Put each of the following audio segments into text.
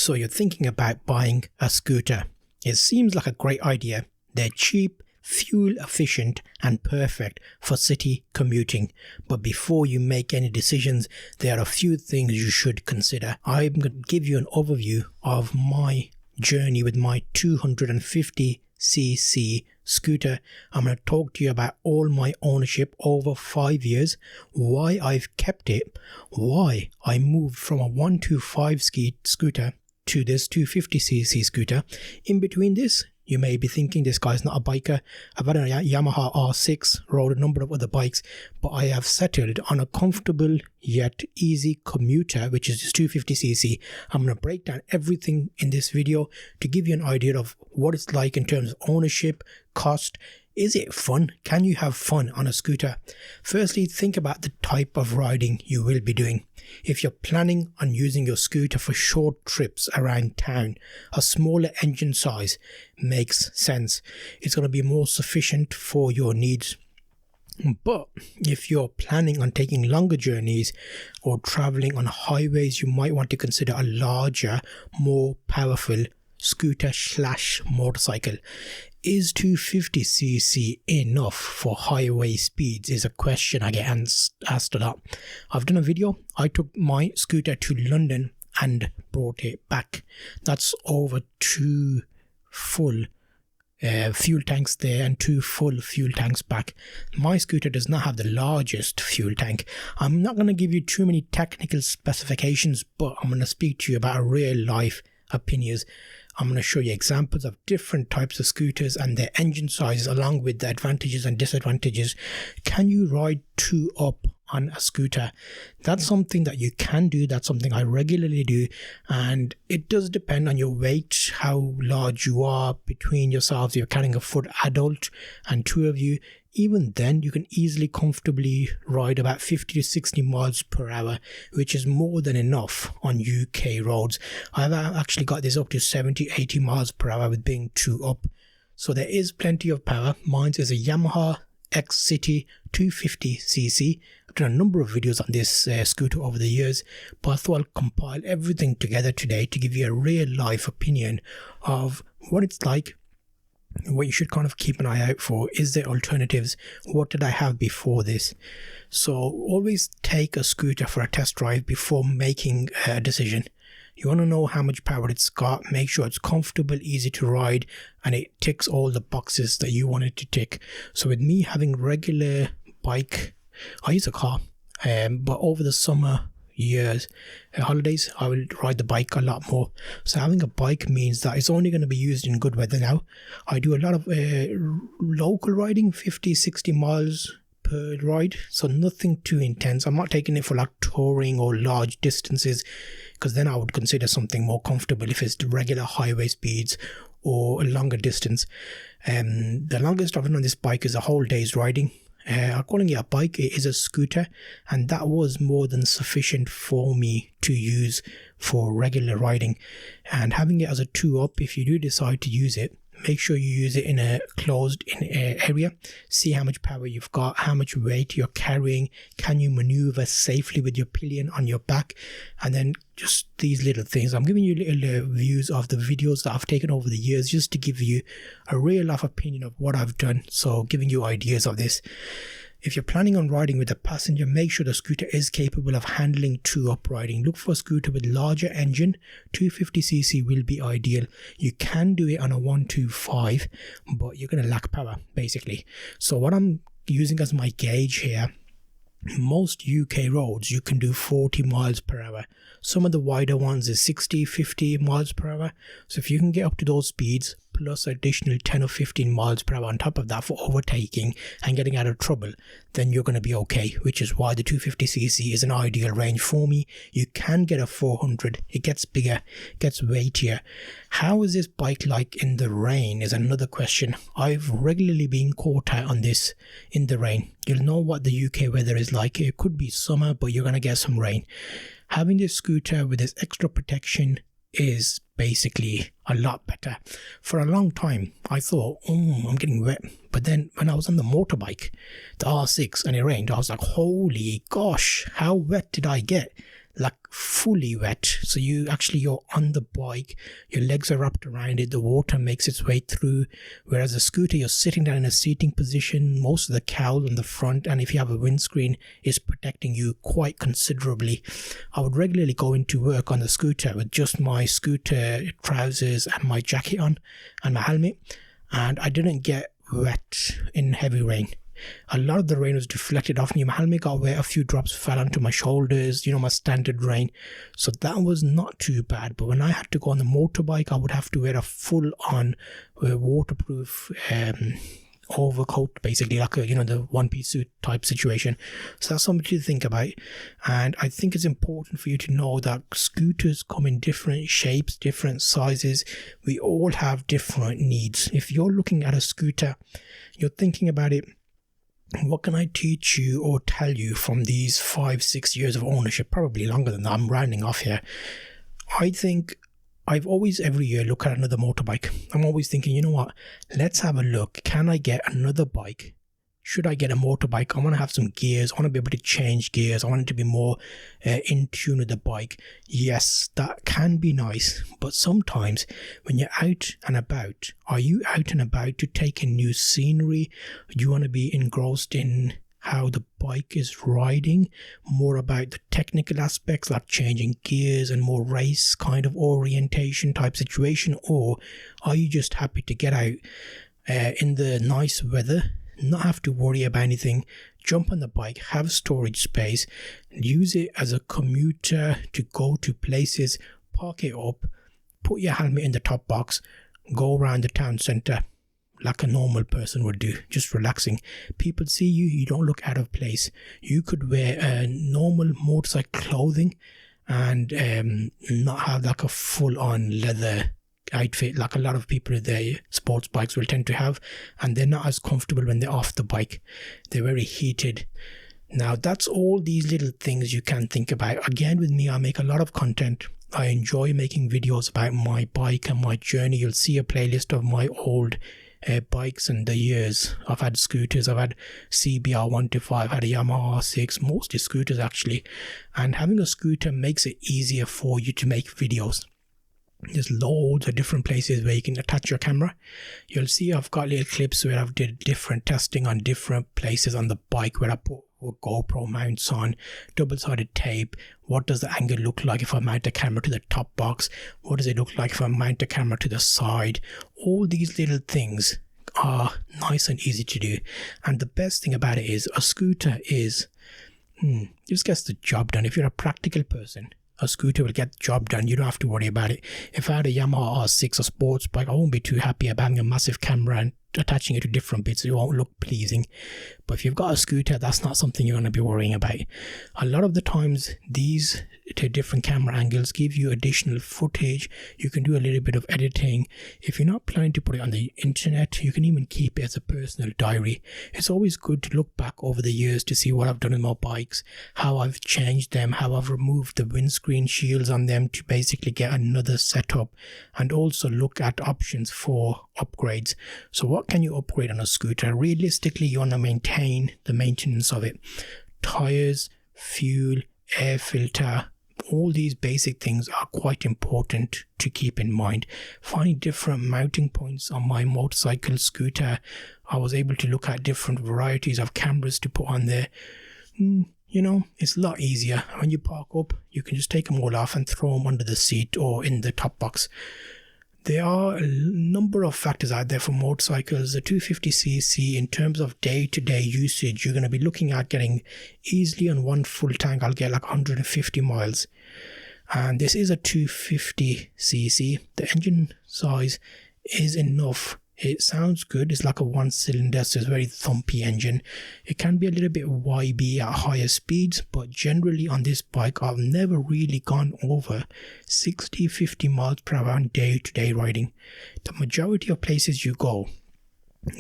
So you're thinking about buying a scooter. It seems like a great idea. They're cheap, fuel efficient, and perfect for city commuting. But before you make any decisions, there are a few things you should consider. I'm going to give you an overview of my journey with my 250cc scooter. I'm going to talk to you about all my ownership over 5 years, why I've kept it, why I moved from a 125 scooter to this 250cc scooter. In between this, you may be thinking this guy's not a biker. I've had a Yamaha R6, rode a number of other bikes, but I have settled on a comfortable yet easy commuter, which is just 250cc. I'm going to break down everything in this video to give you an idea of what it's like in terms of ownership, cost. Is it fun? Can you have fun on a scooter? Firstly, think about the type of riding you will be doing. If you're planning on using your scooter for short trips around town, a smaller engine size makes sense. It's going to be more sufficient for your needs. But if you're planning on taking longer journeys or traveling on highways, you might want to consider a larger, more powerful scooter/motorcycle. Is 250cc enough for highway speeds is a question I get asked a lot. I've done a video. I took my scooter to London and brought it back. That's over 2 full fuel tanks there and 2 full fuel tanks back. My scooter does not have the largest fuel tank. I'm not going to give you too many technical specifications, but I'm going to speak to you about real life opinions. I'm going to show you examples of different types of scooters and their engine sizes along with the advantages and disadvantages. Can you ride 2 up on a scooter? That's something that you can do. That's something I regularly do, and it does depend on your weight, how large you are between yourselves. You're carrying a full adult and 2 of you. Even then, you can easily comfortably ride about 50 to 60 miles per hour, which is more than enough on UK roads. I've actually got this up to 70, 80 miles per hour with being 2 up. So there is plenty of power. Mine is a Yamaha X City 250cc. I've done a number of videos on this scooter over the years, but I thought I'll compile everything together today to give you a real life opinion of what it's like, what you should kind of keep an eye out for. Is there alternatives? What did I have before this? So always take a scooter for a test drive before making a decision. You want to know how much power it's got, make sure it's comfortable, easy to ride, and it ticks all the boxes that you want it to tick. So with me having regular bike, I use a car, but over the summer years, holidays, I will ride the bike a lot more. So having a bike means that it's only going to be used in good weather now. I do a lot of local riding, 50, 60 miles per ride, so nothing too intense. I'm not taking it for like touring or large distances, because then I would consider something more comfortable if it's the regular highway speeds or a longer distance. The longest I've done on this bike is a whole day's riding. I'm calling it a bike, it is a scooter, and that was more than sufficient for me to use for regular riding. And having it as a 2 up, if you do decide to use it, make sure you use it in a closed area. See how much power you've got, how much weight you're carrying, can you maneuver safely with your pillion on your back, and then just these little things. I'm giving you little views of the videos that I've taken over the years just to give you a real life opinion of what I've done, so giving you ideas of this. If you're planning on riding with a passenger, make sure the scooter is capable of handling 2 up riding. Look for a scooter with larger engine. 250cc will be ideal. You can do it on a 125, but you're going to lack power basically. So what I'm using as my gauge here, most UK roads you can do 40 miles per hour. Some of the wider ones is 60, 50 miles per hour. So if you can get up to those speeds, plus additional 10 or 15 miles per hour on top of that for overtaking and getting out of trouble, then you're going to be okay, which is why the 250cc is an ideal range for me. You can get a 400, it gets bigger, gets weightier. How is this bike like in the rain is another question. I've regularly been caught out on this in the rain. You'll know what the UK weather is like. It could be summer, but you're going to get some rain. Having this scooter with this extra protection is basically a lot better. For a long time I thought, I'm getting wet, but then when I was on the motorbike, the R6, and it rained, I was like, holy gosh, how wet did I get? like fully wet. So you're on the bike, your legs are wrapped around it, the water makes its way through. Whereas a scooter, you're sitting down in a seating position, most of the cowl on the front, and if you have a windscreen, is protecting you quite considerably. I would regularly go into work on the scooter with just my scooter trousers and my jacket on and my helmet, and I didn't get wet in heavy rain. A lot of the rain was deflected off me. My helmet got wet, a few drops fell onto my shoulders, my standard rain. So that was not too bad. But when I had to go on the motorbike, I would have to wear a full-on waterproof overcoat, basically like the one-piece suit type situation. So that's something to think about. And I think it's important for you to know that scooters come in different shapes, different sizes. We all have different needs. If you're looking at a scooter, you're thinking about it, what can I teach you or tell you from these 5-6 years of ownership, probably longer than that, I'm rounding off here. I think I've always, every year, look at another motorbike. I'm always thinking, you know what, let's have a look. Can I get another bike? Should I get a motorbike? I want to have some gears. I want to be able to change gears. I want it to be more in tune with the bike. Yes, that can be nice. But sometimes when you're out and about, are you out and about to take in new scenery? Do you want to be engrossed in how the bike is riding, more about the technical aspects like changing gears and more race kind of orientation type situation? Or are you just happy to get out in the nice weather, not have to worry about anything, jump on the bike, have storage space, use it as a commuter to go to places, park it up, put your helmet in the top box, go around the town centre like a normal person would do, just relaxing. People see you, you don't look out of place. You could wear normal motorcycle clothing and not have like a full-on leather outfit like a lot of people with their sports bikes will tend to have, and they're not as comfortable when they're off the bike. They're very heated. Now that's all these little things you can think about. Again, with me, I make a lot of content. I enjoy making videos about my bike and my journey. You'll see a playlist of my old bikes and the years. I've had scooters, I've had CBR 125, had a Yamaha R6, mostly scooters actually. And having a scooter makes it easier for you to make videos. There's loads of different places where you can attach your camera. You'll see I've got little clips where I've did different testing on different places on the bike where I put GoPro mounts on, double-sided tape. What does the angle look like if I mount the camera to the top box? What does it look like if I mount the camera to the side? All these little things are nice and easy to do. And the best thing about it is a scooter is just gets the job done. If you're a practical person, a scooter will get the job done. You don't have to worry about it. If I had a Yamaha R6 or sports bike, I won't be too happy about having a massive camera and attaching it to different bits. It won't look pleasing. But if you've got a scooter, that's not something you're going to be worrying about. A lot of the times, these different camera angles give you additional footage. You can do a little bit of editing. If you're not planning to put it on the internet, you can even keep it as a personal diary. It's always good to look back over the years to see what I've done with my bikes, how I've changed them, how I've removed the windscreen shields on them to basically get another setup, and also look at options for upgrades. So what can you upgrade on a scooter? Realistically, you want to maintain the maintenance of it. Tires, fuel, air filter, all these basic things are quite important to keep in mind. Finding different mounting points on my motorcycle scooter, I was able to look at different varieties of cameras to put on there. It's a lot easier. When you park up, you can just take them all off and throw them under the seat or in the top box. There are a number of factors out there for motorcycles. The 250cc, in terms of day-to-day usage, you're going to be looking at getting easily on one full tank. I'll get like 150 miles. And this is a 250cc. The engine size is enough. It sounds good. It's like a one-cylinder, so it's a very thumpy engine. It can be a little bit YB at higher speeds, but generally on this bike, I've never really gone over 60-50 miles per hour on day-to-day riding. The majority of places you go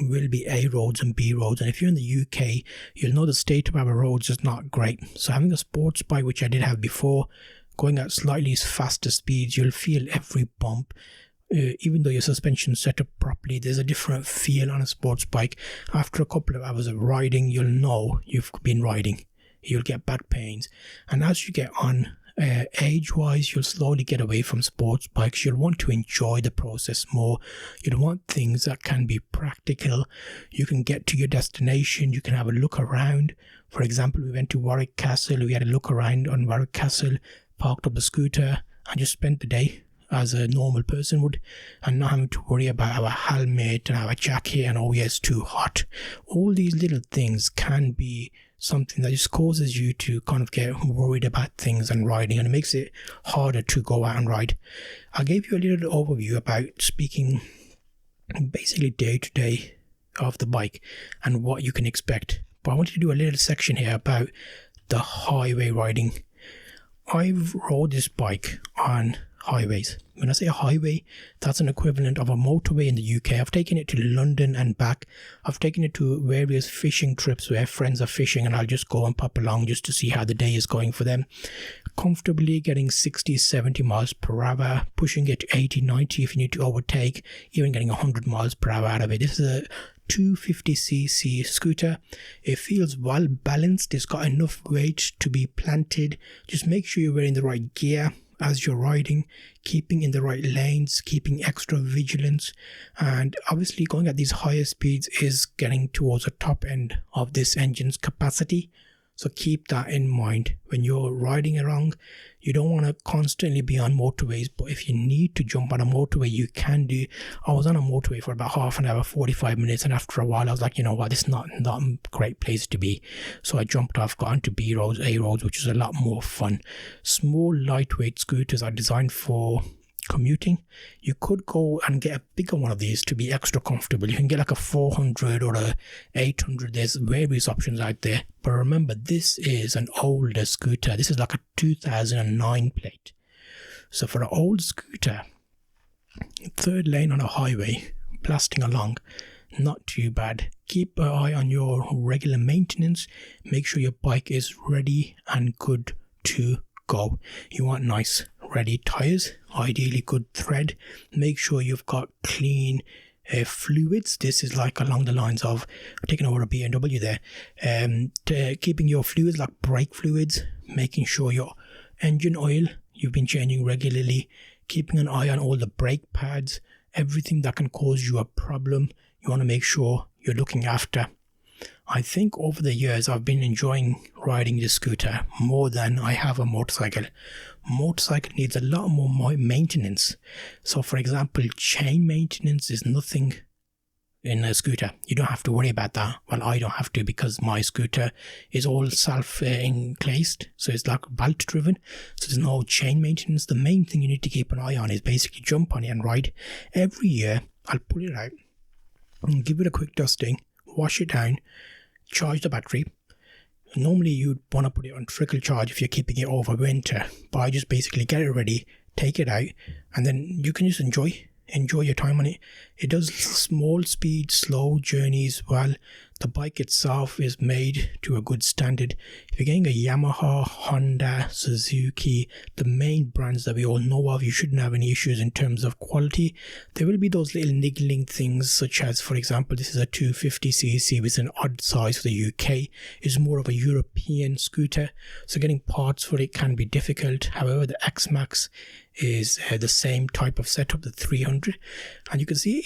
will be A roads and B roads, and if you're in the UK, you'll know the state of our roads is not great. So having a sports bike, which I did have before, going at slightly faster speeds, you'll feel every bump. Even though your suspension is set up properly, there's a different feel on a sports bike. After a couple of hours of riding, you'll know you've been riding. You'll get back pains. And as you get on age-wise, you'll slowly get away from sports bikes. You'll want to enjoy the process more. You'll want things that can be practical. You can get to your destination. You can have a look around. For example, we went to Warwick Castle. We had a look around on Warwick Castle, parked up the scooter, and just spent the day as a normal person would, and not having to worry about our helmet and our jacket and oh yeah, it's too hot. All these little things can be something that just causes you to kind of get worried about things and riding, and it makes it harder to go out and ride. I gave you a little overview about speaking basically day to day of the bike and what you can expect, but I wanted to do a little section here about the highway riding. I've rode this bike on highways. When I say a highway, that's an equivalent of a motorway in the UK. I've taken it to London and back. I've taken it to various fishing trips where friends are fishing and I'll just go and pop along just to see how the day is going for them. Comfortably getting 60, 70 miles per hour, pushing it to 80, 90 if you need to overtake, even getting 100 miles per hour out of it. This is a 250cc scooter. It feels well balanced. It's got enough weight to be planted. Just make sure you're wearing the right gear as you're riding, keeping in the right lanes, keeping extra vigilance, and obviously going at these higher speeds is getting towards the top end of this engine's capacity. So keep that in mind when you're riding around. You don't want to constantly be on motorways, but if you need to jump on a motorway, you can do. I was on a motorway for about half an hour, 45 minutes, and after a while I was like, you know what, this is not a great place to be. So I jumped off, got onto B roads, A roads, which is a lot more fun. Small lightweight scooters are designed for commuting. You could go and get a bigger one of these to be extra comfortable. You can get like a 400 or a 800. There's various options out there, but remember, this is an older scooter. This is like a 2009 plate. So for an old scooter, third lane on a highway, blasting along, not too bad. Keep an eye on your regular maintenance. Make sure your bike is ready and good to go. You want nice ready tires, ideally good thread. Make sure you've got clean fluids. This is like along the lines of taking over a BMW there. Keeping your fluids like brake fluids, making sure your engine oil you've been changing regularly, keeping an eye on all the brake pads, everything that can cause you a problem. You want to make sure you're looking after. I think over the years I've been enjoying riding this scooter more than I have a motorcycle. Motorcycle needs a lot more maintenance. So for example, chain maintenance is nothing in a scooter. You don't have to worry about that. Well, I don't have to because my scooter is all self-encased. So it's like belt driven. So there's no chain maintenance. The main thing you need to keep an eye on is basically jump on it and ride. Every year I'll pull it out and give it a quick dusting, wash it down, charge the battery. Normally you'd want to put it on trickle charge if you're keeping it over winter, but I just basically get it ready, take it out, and then you can just enjoy your time on it. It does small speed, slow journeys well. The bike itself is made to a good standard. If you're getting a Yamaha, Honda, Suzuki, the main brands that we all know of, you shouldn't have any issues in terms of quality. There will be those little niggling things, such as, for example, this is a 250cc with an odd size for the UK. It's more of a European scooter, so getting parts for it can be difficult. However, the X-Max is the same type of setup, the 300, and you can see,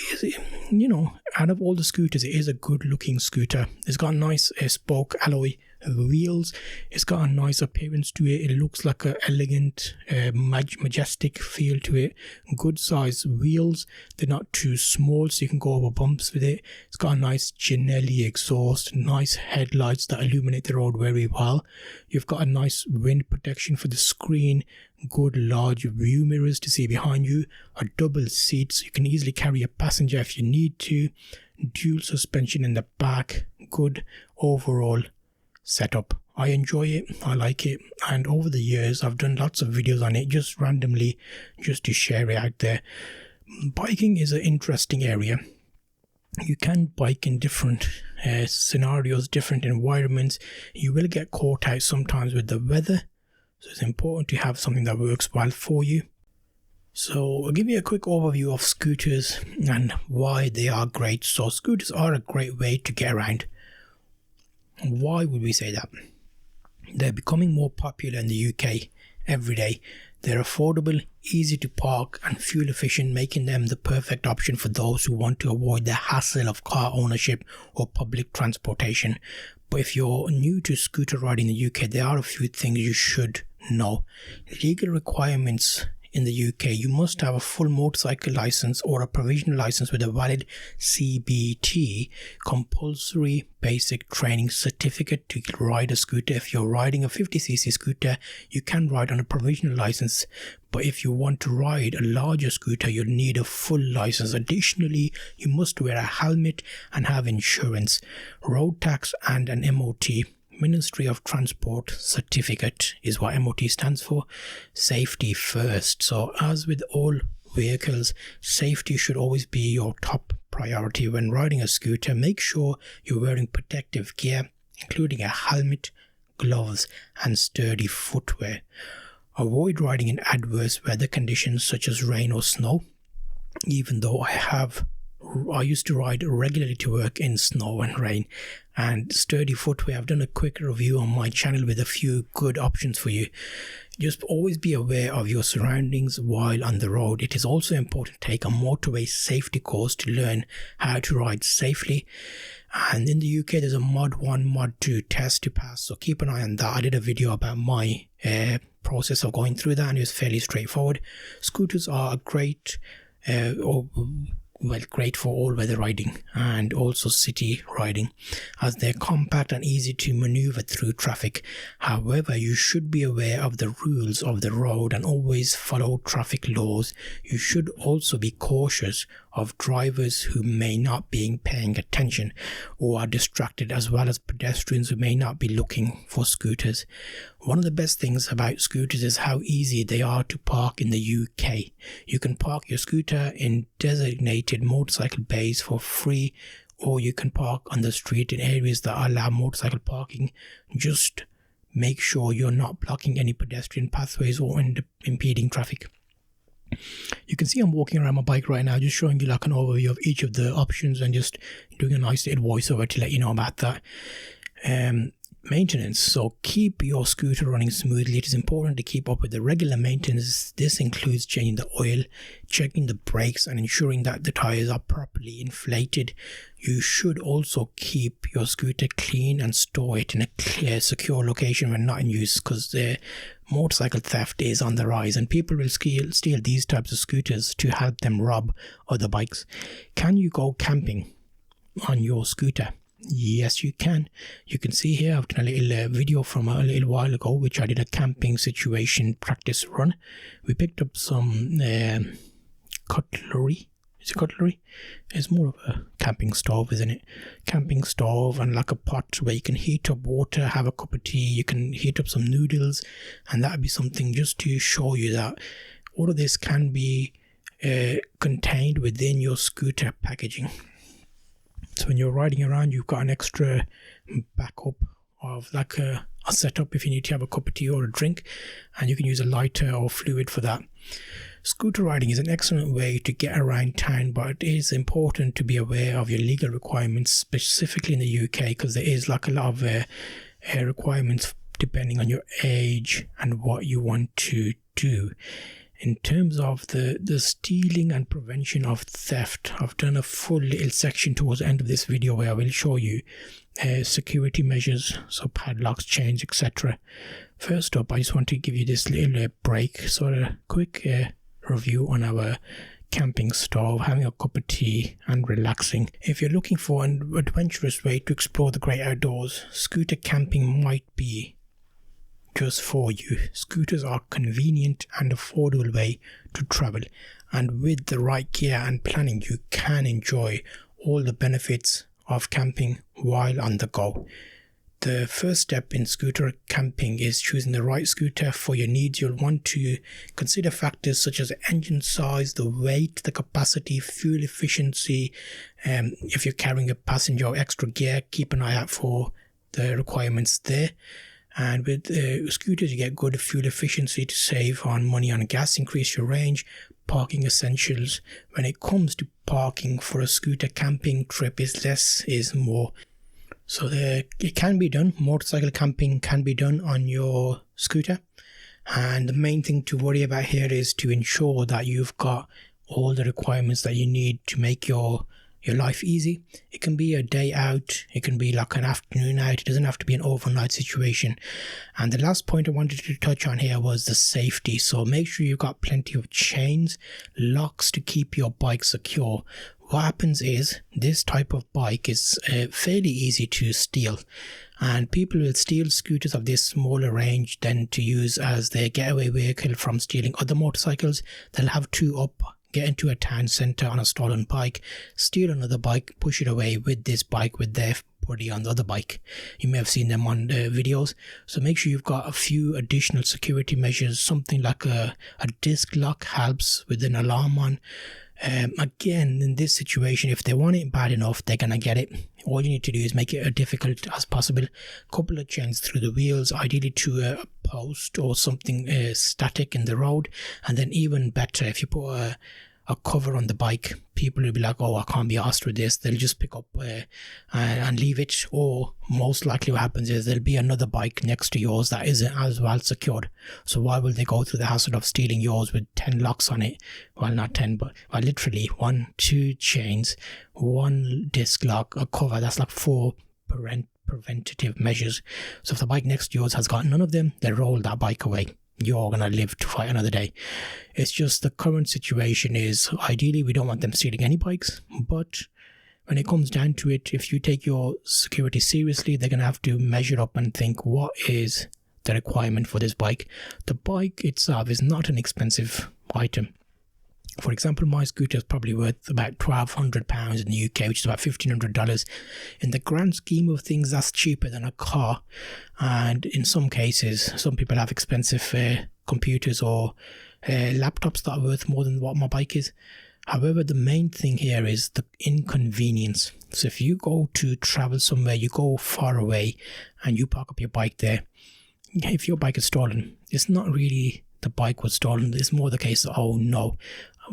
out of all the scooters, it is a good looking scooter. It's got nice spoke alloy wheels. It's got a nice appearance to it. It looks like a elegant, majestic feel to it. Good size wheels. They're not too small, so you can go over bumps with it. It's got a nice Ginelli exhaust, nice headlights that illuminate the road very well. You've got a nice wind protection for the screen, good large view mirrors to see behind you, a double seat so you can easily carry a passenger if you need to, dual suspension in the back, good overall setup. I enjoy it, I like it, and over the years I've done lots of videos on it just randomly, just to share it out there. Biking is an interesting area. You can bike in different scenarios, different environments. You will get caught out sometimes with the weather, so it's important to have something that works well for you. So I'll give you a quick overview of scooters and why they are great. So scooters are a great way to get around. Why would we say that? They're becoming more popular in the UK every day. They're affordable, easy to park and fuel efficient, making them the perfect option for those who want to avoid the hassle of car ownership or public transportation. But if you're new to scooter riding in the UK, there are a few things you should know. Legal requirements in the UK: you must have a full motorcycle license or a provisional license with a valid CBT, compulsory basic training certificate to ride a scooter. If you're riding a 50cc scooter, you can ride on a provisional license, but if you want to ride a larger scooter, you'll need a full license. Additionally, you must wear a helmet and have insurance, road tax and an MOT. Ministry of Transport certificate is what MOT stands for. Safety first. So as with all vehicles, safety should always be your top priority. When riding a scooter, make sure you're wearing protective gear, including a helmet, gloves and sturdy footwear. Avoid riding in adverse weather conditions such as rain or snow. Even though I used to ride regularly to work in snow and rain and sturdy footwear. I've done a quick review on my channel with a few good options for you. Just always be aware of your surroundings while on the road. It is also important to take a motorway safety course to learn how to ride safely. And in the UK, there's a Mod 1, Mod 2 test to pass, so keep an eye on that. I did a video about my process of going through that, and it was fairly straightforward. Scooters are great for all weather riding and also city riding, as they're compact and easy to maneuver through traffic. However, you should be aware of the rules of the road and always follow traffic laws. You should also be cautious of drivers who may not be paying attention or are distracted, as well as pedestrians who may not be looking for scooters. One of the best things about scooters is how easy they are to park in the UK. You can park your scooter in designated motorcycle bays for free, or you can park on the street in areas that allow motorcycle parking. Just make sure you're not blocking any pedestrian pathways or impeding traffic. You can see I'm walking around my bike right now, just showing you like an overview of each of the options and just doing a nice little voiceover to let you know about that. Maintenance. So keep your scooter running smoothly. It is important to keep up with the regular maintenance. This includes changing the oil, checking the brakes and ensuring that the tires are properly inflated. You should also keep your scooter clean and store it in a clear, secure location when not in use, because the motorcycle theft is on the rise and people will steal these types of scooters to help them rob other bikes. Can you go camping on your scooter? Yes, you can. You can see here I've done a little video from a little while ago, which I did a camping situation practice run. We picked up some cutlery. Is it cutlery? It's more of a camping stove, isn't it? Camping stove and like a pot where you can heat up water, have a cup of tea, you can heat up some noodles, and that would be something just to show you that all of this can be contained within your scooter packaging. So when you're riding around, you've got an extra backup of like a setup if you need to have a cup of tea or a drink, and you can use a lighter or fluid for that. Scooter riding is an excellent way to get around town, but it is important to be aware of your legal requirements, specifically in the UK, because there is like a lot of requirements depending on your age and what you want to do. In terms of the stealing and prevention of theft, I've done a full little section towards the end of this video where I will show you security measures, so padlocks, chains, etc. First up, I just want to give you this little break, sort of quick review on our camping stove, having a cup of tea and relaxing. If you're looking for an adventurous way to explore the great outdoors, scooter camping might be just for you. Scooters are a convenient and affordable way to travel, and with the right gear and planning, you can enjoy all the benefits of camping while on the go. The first step in scooter camping is choosing the right scooter for your needs. You'll want to consider factors such as engine size, the weight, the capacity, fuel efficiency. If you're carrying a passenger or extra gear, keep an eye out for the requirements there. And with scooters, you get good fuel efficiency to save on money on gas, increase your range, parking essentials. When it comes to parking for a scooter camping trip, is less is more. So it can be done. Motorcycle camping can be done on your scooter. And the main thing to worry about here is to ensure that you've got all the requirements that you need to make your life easy. It can be a day out, it can be like an afternoon out, it doesn't have to be an overnight situation. And the last point I wanted to touch on here was the safety. So make sure you've got plenty of chains, locks to keep your bike secure. What happens is this type of bike is fairly easy to steal, and people will steal scooters of this smaller range then to use as their getaway vehicle from stealing other motorcycles. They'll have two up, get into a town centre on a stolen bike, steal another bike, push it away with this bike with their buddy on the other bike. You may have seen them on videos. So make sure you've got a few additional security measures. Something like a disc lock helps with an alarm on. Again, in this situation, if they want it bad enough, they're gonna get it. All you need to do is make it as difficult as possible. Couple of chains through the wheels, ideally to a post or something static in the road. And then even better, if you put a cover on the bike, people will be like, oh, I can't be arsed with this. They'll just pick up and leave it. Or most likely what happens is there'll be another bike next to yours that isn't as well secured. So why will they go through the hassle of stealing yours with 10 locks on it? Well, not 10, but literally 1, 2 chains, 1 disc lock, a cover. That's like 4 preventative measures. So if the bike next to yours has got none of them, they'll roll that bike away. You're gonna live to fight another day. It's just the current situation is ideally we don't want them stealing any bikes, but when it comes down to it, if you take your security seriously, they're gonna have to measure up and think, what is the requirement for this bike? The bike itself is not an expensive item. For example, my scooter is probably worth about £1,200 in the UK, which is about $1,500. In the grand scheme of things, that's cheaper than a car. And in some cases, some people have expensive computers or laptops that are worth more than what my bike is. However, the main thing here is the inconvenience. So if you go to travel somewhere, you go far away and you park up your bike there, if your bike is stolen, it's not really the bike was stolen. It's more the case of, oh no,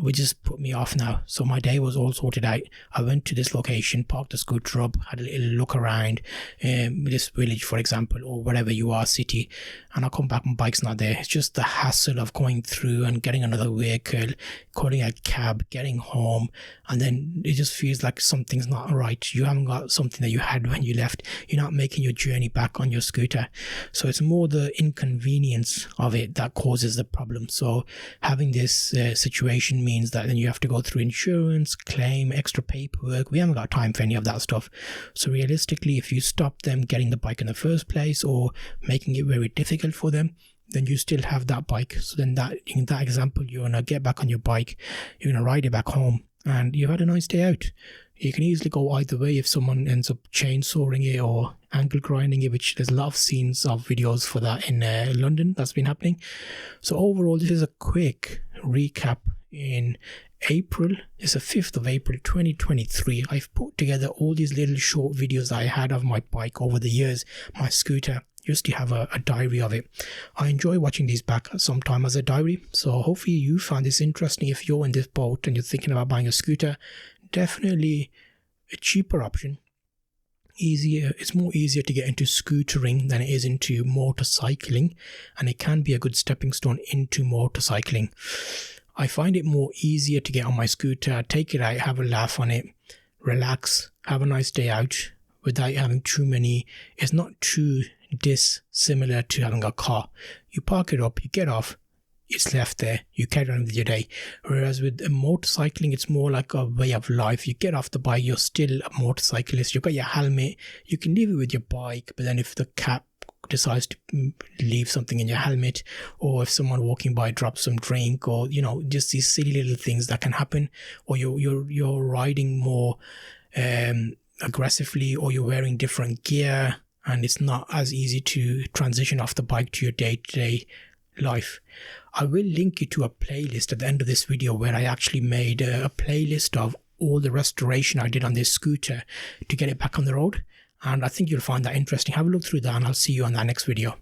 we just put me off now. So my day was all sorted out. I went to this location, parked the scooter up, had a little look around this village, for example, or wherever you are, city, and I come back, my bike's not there. It's just the hassle of going through and getting another vehicle, calling a cab, getting home, and then it just feels like something's not right. You haven't got something that you had when you left. You're not making your journey back on your scooter. So it's more the inconvenience of it that causes the problem. So having this situation means that then you have to go through insurance, claim, extra paperwork. We haven't got time for any of that stuff. So realistically, if you stop them getting the bike in the first place or making it very difficult for them, then you still have that bike. So then that, in that example, you're gonna get back on your bike, you're gonna ride it back home, and you've had a nice day out. You can easily go either way if someone ends up chainsawing it or ankle grinding it, which there's a lot of scenes of videos for that in London that's been happening. So overall, this is a quick recap. In April, it's the 5th of April 2023, I've put together all these little short videos I had of my bike over the years, my scooter. Used to have a diary of it. I enjoy watching these back sometime as a diary, so hopefully you found this interesting. If you're in this boat and you're thinking about buying a scooter, definitely a cheaper option. It's more easier to get into scootering than it is into motorcycling, and it can be a good stepping stone into motorcycling. I find it more easier to get on my scooter, take it out, have a laugh on it, relax, have a nice day out without having too many. It's not too dissimilar to having a car. You park it up, you get off, it's left there, you carry on with your day. Whereas with motorcycling, it's more like a way of life. You get off the bike, you're still a motorcyclist, you've got your helmet, you can leave it with your bike, but then if the cap decides to leave something in your helmet, or if someone walking by drops some drink, or just these silly little things that can happen, or you're riding more aggressively, or you're wearing different gear and it's not as easy to transition off the bike to your day-to-day life. I will link you to a playlist at the end of this video where I actually made a playlist of all the restoration I did on this scooter to get it back on the road. And I think you'll find that interesting. Have a look through that, and I'll see you on that next video.